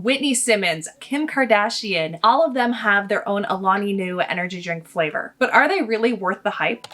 Whitney Simmons, Kim Kardashian, all of them have their own Alani Nu energy drink flavor. But are they really worth the hype?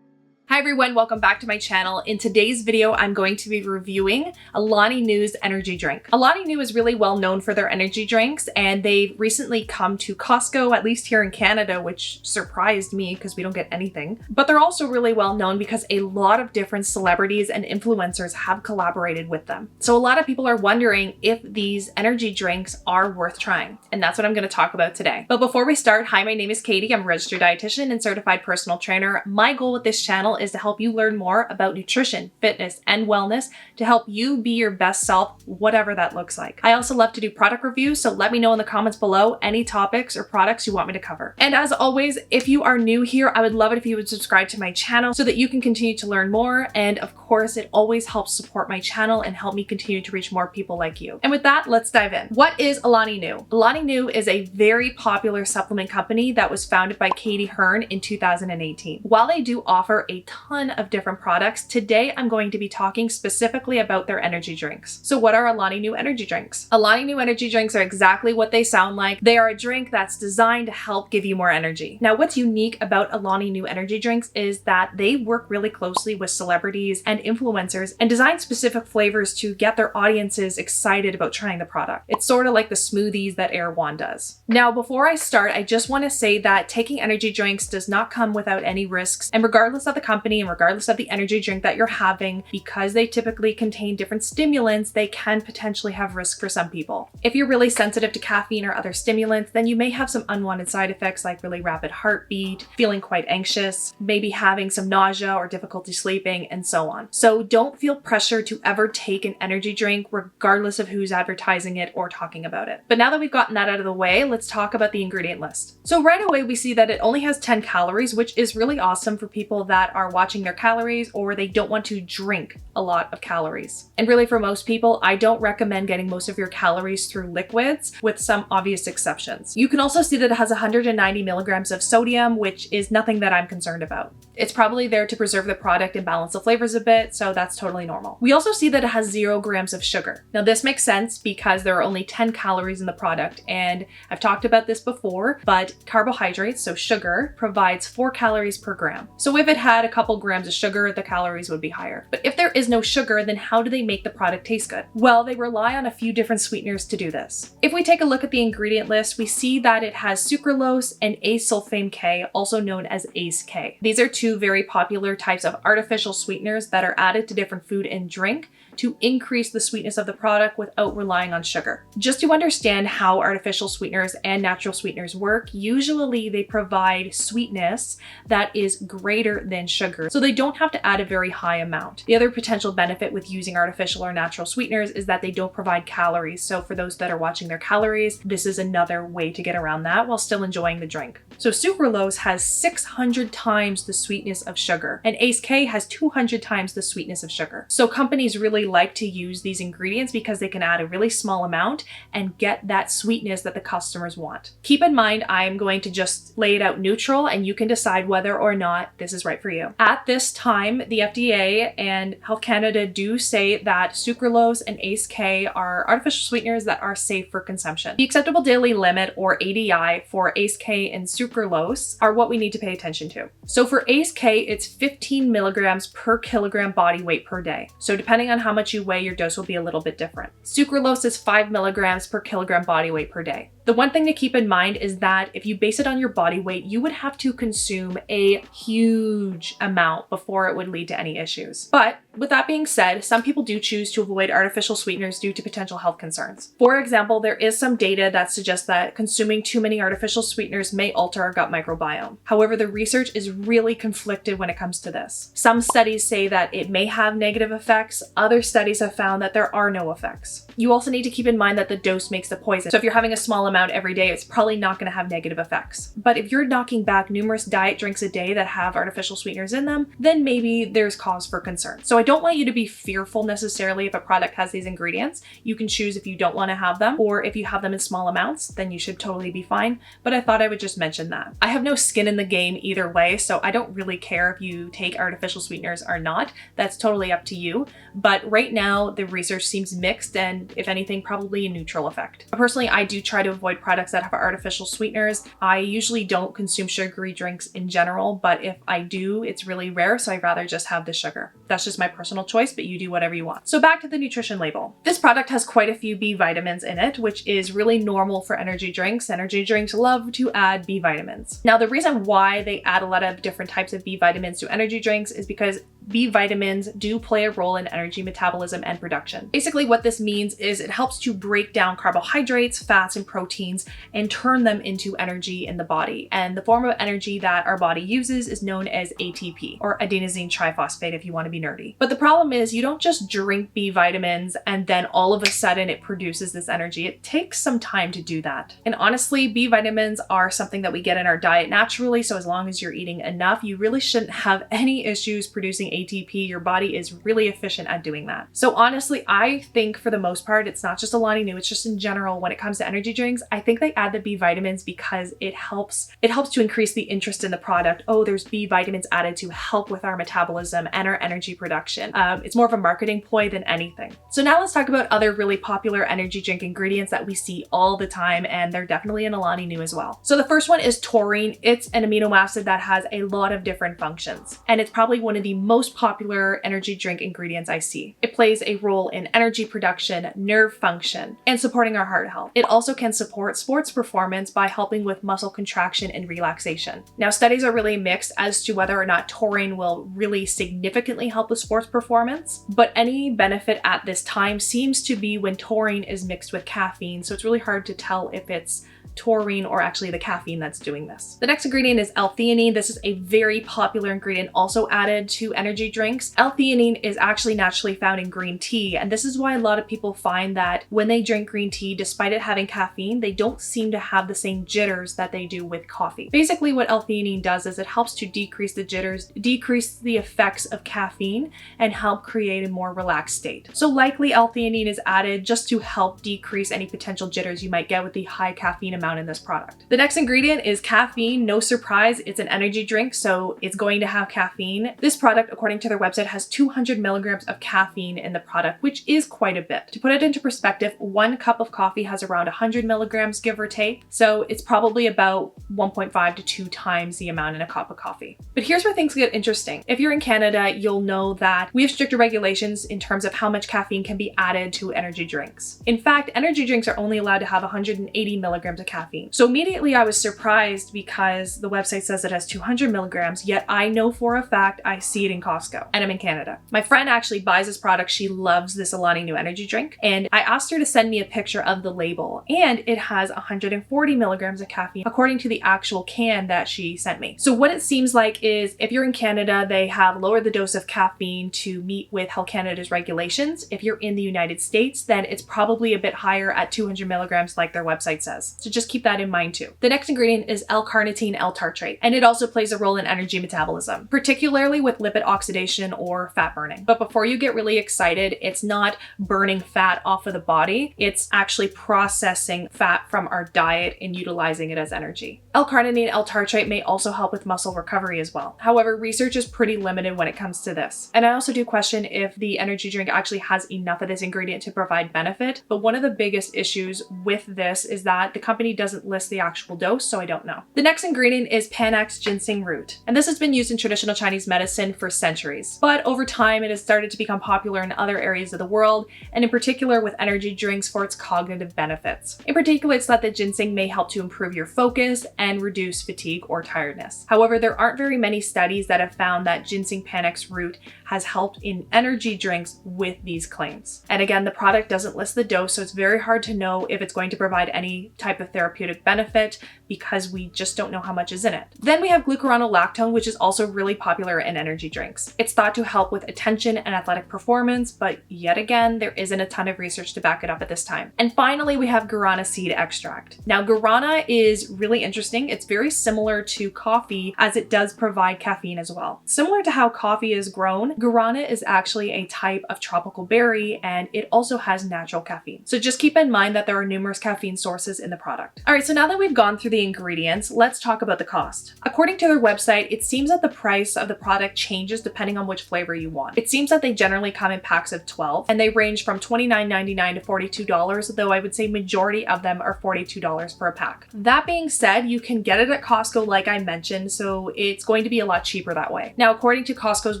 Hi everyone, welcome back to my channel. In today's video, I'm going to be reviewing Alani Nu's energy drink. Alani Nu is really well known for their energy drinks, and they've recently come to Costco, at least here in Canada, which surprised me because we don't get anything. But they're also really well known because a lot of different celebrities and influencers have collaborated with them. So a lot of people are wondering if these energy drinks are worth trying, and that's what I'm going to talk about today. But before we start, hi, my name is Katey. I'm a registered dietitian and certified personal trainer. My goal with this channel is to help you learn more about nutrition, fitness, and wellness to help you be your best self, whatever that looks like. I also love to do product reviews, so let me know in the comments below any topics or products you want me to cover. And as always, if you are new here, I would love it if you would subscribe to my channel so that you can continue to learn more. And of course, it always helps support my channel and help me continue to reach more people like you. And with that, let's dive in. What is Alani Nu? Alani Nu is a very popular supplement company that was founded by Katey Hearn in 2018. While they do offer a ton of different products, today I'm going to be talking specifically about their energy drinks. So what are Alani Nu energy drinks? Alani Nu energy drinks are exactly what they sound like. They are a drink that's designed to help give you more energy. Now, what's unique about Alani Nu energy drinks is that they work really closely with celebrities and influencers and design specific flavors to get their audiences excited about trying the product. It's sort of like the smoothies that Erewhon does. Now, before I start, I just want to say that taking energy drinks does not come without any risks, and regardless of the company and regardless of the energy drink that you're having, because they typically contain different stimulants, they can potentially have risk for some people. If you're really sensitive to caffeine or other stimulants, then you may have some unwanted side effects like really rapid heartbeat, feeling quite anxious, maybe having some nausea or difficulty sleeping, and so on. So don't feel pressure to ever take an energy drink regardless of who's advertising it or talking about it. But now that we've gotten that out of the way, let's talk about the ingredient list. So right away we see that it only has 10 calories, which is really awesome for people that are watching their calories or they don't want to drink a lot of calories. And really for most people, I don't recommend getting most of your calories through liquids, with some obvious exceptions. You can also see that it has 190 milligrams of sodium, which is nothing that I'm concerned about. It's probably there to preserve the product and balance the flavors a bit, so that's totally normal. We also see that it has 0 grams of sugar. Now this makes sense because there are only 10 calories in the product, and I've talked about this before, but carbohydrates, so sugar, provides 4 calories per gram. So if it had a couple grams of sugar, the calories would be higher. But if there is no sugar, then how do they make the product taste good? Well, they rely on a few different sweeteners to do this. If we take a look at the ingredient list, we see that it has sucralose and acesulfame K, also known as ACE K. These are two very popular types of artificial sweeteners that are added to different food and drink to increase the sweetness of the product without relying on sugar. Just to understand how artificial sweeteners and natural sweeteners work, usually they provide sweetness that is greater than sugar, so they don't have to add a very high amount. The other potential benefit with using artificial or natural sweeteners is that they don't provide calories. So for those that are watching their calories, this is another way to get around that while still enjoying the drink. So sucralose has 600 times the sweetness of sugar, and ACE K has 200 times the sweetness of sugar. So companies really like to use these ingredients because they can add a really small amount and get that sweetness that the customers want. Keep in mind, I'm going to just lay it out neutral and you can decide whether or not this is right for you. At this time, the FDA and Health Canada do say that sucralose and ACE K are artificial sweeteners that are safe for consumption. The acceptable daily limit, or ADI, for ACE K and sucralose are what we need to pay attention to. So for ACE K, it's 15 milligrams per kilogram body weight per day. So depending on how much you weigh, your dose will be a little bit different. Sucralose is 5 milligrams per kilogram body weight per day. The one thing to keep in mind is that if you base it on your body weight, you would have to consume a huge amount before it would lead to any issues. But with that being said, some people do choose to avoid artificial sweeteners due to potential health concerns. For example, there is some data that suggests that consuming too many artificial sweeteners may alter our gut microbiome. However, the research is really conflicted when it comes to this. Some studies say that it may have negative effects. Other studies have found that there are no effects. You also need to keep in mind that the dose makes the poison. So if you're having a small amount amount every day, it's probably not going to have negative effects. But if you're knocking back numerous diet drinks a day that have artificial sweeteners in them, then maybe there's cause for concern. So I don't want you to be fearful necessarily if a product has these ingredients. You can choose if you don't want to have them, or if you have them in small amounts, then you should totally be fine. But I thought I would just mention that. I have no skin in the game either way, so I don't really care if you take artificial sweeteners or not. That's totally up to you. But right now the research seems mixed, and if anything, probably a neutral effect. Personally, I do try to avoid products that have artificial sweeteners. I usually don't consume sugary drinks in general, but if I do, it's really rare, so I'd rather just have the sugar. That's just my personal choice, but you do whatever you want. So back to the nutrition label. This product has quite a few B vitamins in it, which is really normal for energy drinks. Energy drinks love to add B vitamins. Now, the reason why they add a lot of different types of B vitamins to energy drinks is because B vitamins do play a role in energy metabolism and production. Basically, what this means is it helps to break down carbohydrates, fats, and proteins and turn them into energy in the body. And the form of energy that our body uses is known as ATP, or adenosine triphosphate if you want to be nerdy. But the problem is you don't just drink B vitamins and then all of a sudden it produces this energy. It takes some time to do that. And honestly, B vitamins are something that we get in our diet naturally, so as long as you're eating enough, you really shouldn't have any issues producing ATP. Your body is really efficient at doing that. So honestly, I think for the most part, it's not just Alani Nu, it's just in general when it comes to energy drinks, I think they add the B vitamins because it helps to increase the interest in the product. Oh, there's B vitamins added to help with our metabolism and our energy production. It's more of a marketing ploy than anything. So now let's talk about other really popular energy drink ingredients that we see all the time, and they're definitely in Alani Nu as well. So the first one is taurine. It's an amino acid that has a lot of different functions, and it's probably one of the most popular energy drink ingredients I see. It plays a role in energy production, nerve function, and supporting our heart health. It also can support sports performance by helping with muscle contraction and relaxation. Now, studies are really mixed as to whether or not taurine will really significantly help with sports performance, but any benefit at this time seems to be when taurine is mixed with caffeine, so it's really hard to tell if it's taurine or actually the caffeine that's doing this. The next ingredient is L-Theanine. This is a very popular ingredient also added to energy drinks. L-Theanine is actually naturally found in green tea, and this is why a lot of people find that when they drink green tea, despite it having caffeine, they don't seem to have the same jitters that they do with coffee. Basically, what L-Theanine does is it helps to decrease the jitters, decrease the effects of caffeine, and help create a more relaxed state. So likely L-Theanine is added just to help decrease any potential jitters you might get with the high caffeine amount in this product. The next ingredient is caffeine. No surprise, it's an energy drink, so it's going to have caffeine. This product, according to their website, has 200 milligrams of caffeine in the product, which is quite a bit. To put it into perspective, 1 cup of coffee has around 100 milligrams, give or take, so it's probably about 1.5 to 2 times the amount in a cup of coffee. But here's where things get interesting. If you're in Canada, you'll know that we have stricter regulations in terms of how much caffeine can be added to energy drinks. In fact, energy drinks are only allowed to have 180 milligrams of caffeine. So immediately I was surprised because the website says it has 200 milligrams, yet I know for a fact I see it in Costco, and I'm in Canada. My friend actually buys this product. She loves this Alani Nu energy drink, and I asked her to send me a picture of the label, and it has 140 milligrams of caffeine according to the actual can that she sent me. So what it seems like is if you're in Canada, they have lowered the dose of caffeine to meet with Health Canada's regulations. If you're in the United States, then it's probably a bit higher at 200 milligrams like their website says. So just keep that in mind too. The next ingredient is L-Carnitine L-Tartrate, and it also plays a role in energy metabolism, particularly with lipid oxidation or fat burning. But before you get really excited, it's not burning fat off of the body, it's actually processing fat from our diet and utilizing it as energy. L-Carnitine L-Tartrate may also help with muscle recovery as well. However, research is pretty limited when it comes to this. And I also do question if the energy drink actually has enough of this ingredient to provide benefit, but one of the biggest issues with this is that the company doesn't list the actual dose, so I don't know. The next ingredient is Panax ginseng root, and this has been used in traditional Chinese medicine for centuries. But over time, it has started to become popular in other areas of the world, and in particular with energy drinks for its cognitive benefits. In particular, it's thought that ginseng may help to improve your focus and reduce fatigue or tiredness. However, there aren't very many studies that have found that ginseng Panax root has helped in energy drinks with these claims. And again, the product doesn't list the dose, so it's very hard to know if it's going to provide any type of therapeutic benefit because we just don't know how much is in it. Then we have glucuronolactone, which is also really popular in energy drinks. It's thought to help with attention and athletic performance, but yet again, there isn't a ton of research to back it up at this time. And finally, we have guarana seed extract. Now, guarana is really interesting. It's very similar to coffee as it does provide caffeine as well. Similar to how coffee is grown, guarana is actually a type of tropical berry and it also has natural caffeine. So just keep in mind that there are numerous caffeine sources in the product. All right, so now that we've gone through the ingredients, let's talk about the cost. According to their website, it seems that the price of the product changes depending on which flavor you want. It seems that they generally come in packs of 12 and they range from $29.99 to $42, though I would say majority of them are $42 for a pack. That being said, you can get it at Costco like I mentioned, so it's going to be a lot cheaper that way. Now, according to Costco's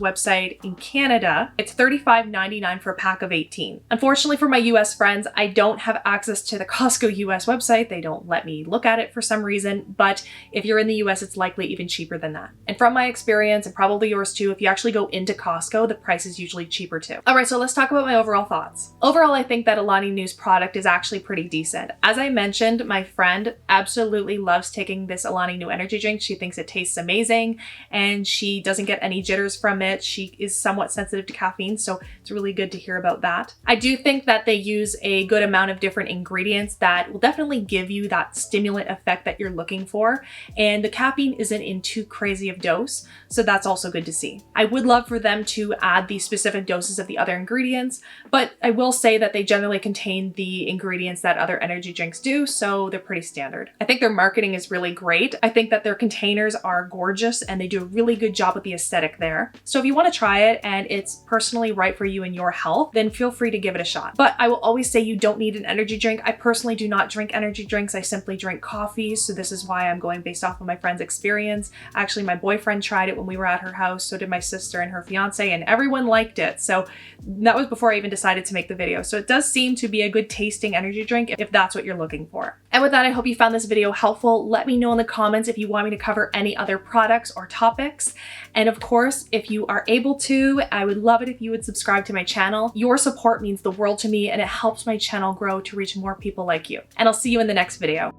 website in Canada, it's $35.99 for a pack of 18. Unfortunately for my US friends, I don't have access to the Costco US website. They don't let me look at it for some reason, but if you're in the US, it's likely even cheaper than that. And from my experience, and probably yours too, if you actually go into Costco, the price is usually cheaper too. All right, so let's talk about my overall thoughts. Overall, I think that Alani Nu's product is actually pretty decent. As I mentioned, my friend absolutely loves taking this Alani Nu energy drink. She thinks it tastes amazing and she doesn't get any jitters from it. She is somewhat sensitive to caffeine, so it's really good to hear about that. I do think that they use a good amount of different ingredients that will definitely give you that stimulant effect that you're looking for, and the caffeine isn't in too crazy of dose, so that's also good to see. I would love for them to add the specific doses of the other ingredients, but I will say that they generally contain the ingredients that other energy drinks do, so they're pretty standard. I think their marketing is really great. I think that their containers are gorgeous and they do a really good job with the aesthetic there. So if you want to try it and it's personally right for you and your health, then feel free to give it a shot. But I will always say you don't need an energy drink. I personally do not drink energy drinks. I simply drink coffee. So this is why I'm going based off of my friend's experience. Actually, my boyfriend tried it when we were at her house. So did my sister and her fiance, and everyone liked it. So that was before I even decided to make the video. So it does seem to be a good tasting energy drink if that's what you're looking for. And with that, I hope you found this video helpful. Let me know in the comments if you want me to cover any other products or topics. And of course, if you are able to, I would love it if you would subscribe to my channel. Your support means the world to me and it helps my channel grow to reach more people like you. And I'll see you in the next video.